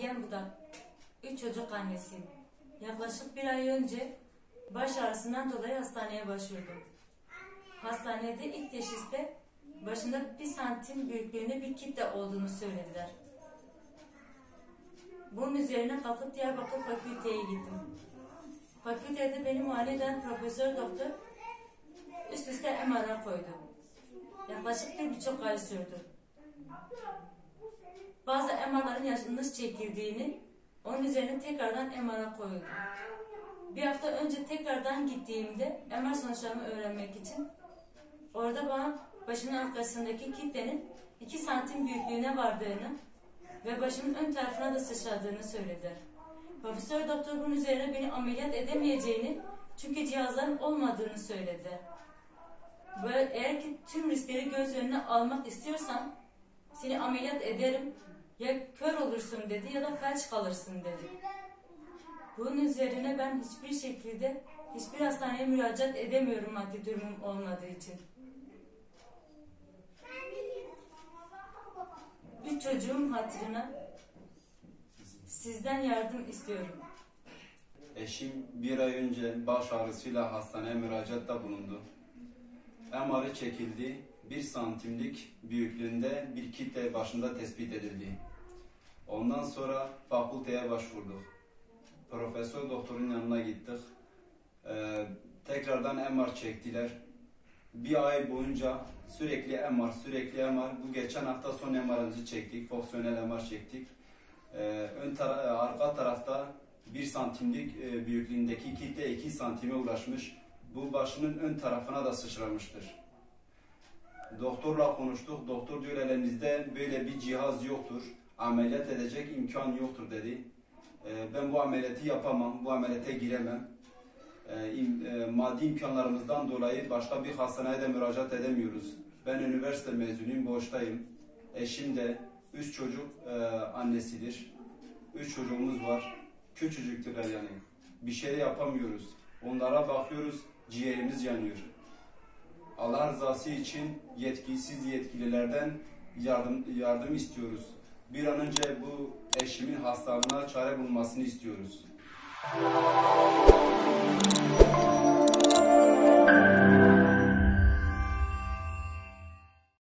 Figen Budak. 3 çocuk annesiyim. Yaklaşık bir ay önce baş ağrısından dolayı hastaneye başvurdum. Hastanede ilk teşhiste başında 1 santim büyüklüğünde bir kitle olduğunu söylediler. Bunun üzerine kalkıp Diyarbakır Fakülteye gittim. Fakültede beni muayene eden profesör doktor üst üste MR'a koydu. Yaklaşık 1,5 ay sürdü. Bazı MR'ların yanlış çekildiğini, onun üzerine tekrardan MR'a koyuldu. Bir hafta önce tekrardan gittiğimde MR sonuçlarımı öğrenmek için orada bana başımın arkasındaki kitlenin 2 santim büyüklüğüne vardığını ve başımın ön tarafına da sıçradığını söylediler. Profesör doktor bunun üzerine beni ameliyat edemeyeceğini, çünkü cihazların olmadığını söyledi. Böyle, eğer ki tüm riskleri göz önüne almak istiyorsan seni ameliyat ederim, ya kör olursun dedi ya da felç kalırsın dedi. Bunun üzerine ben hiçbir şekilde hiçbir hastaneye müracaat edemiyorum maddi durumum olmadığı için. 3 çocuğum hatırına sizden yardım istiyorum. Eşim bir ay önce baş ağrısıyla hastaneye müracaatta bulundu. MR'ı çekildi. 1 santimlik büyüklüğünde bir kitle başında tespit edildi. Ondan sonra fakülteye başvurduk. Profesör doktorun yanına gittik. Tekrardan MR çektiler. Bir ay boyunca sürekli MR. Bu geçen hafta son MR'ımızı çektik. Fonksiyonel MR çektik. Arka tarafta 1 santimlik büyüklüğündeki kitle 2 santime ulaşmış. Bu başının ön tarafına da sıçramıştır. Doktorla konuştuk. Doktor diyor elimizde böyle bir cihaz yoktur. Ameliyat edecek imkan yoktur dedi. Ben bu ameliyatı yapamam. Bu ameliyata giremem. Maddi imkanlarımızdan dolayı başka bir hastaneye de müracaat edemiyoruz. Ben üniversite mezunuyum, boştayım. Eşim de 3 çocuk annesidir. 3 çocuğumuz var. Küçücüktüler yani. Bir şey yapamıyoruz. Onlara bakıyoruz, ciğerimiz yanıyor. Allah rızası için yetkisiz yetkililerden yardım istiyoruz. Bir an önce bu eşimin hastalığına çare bulunmasını istiyoruz.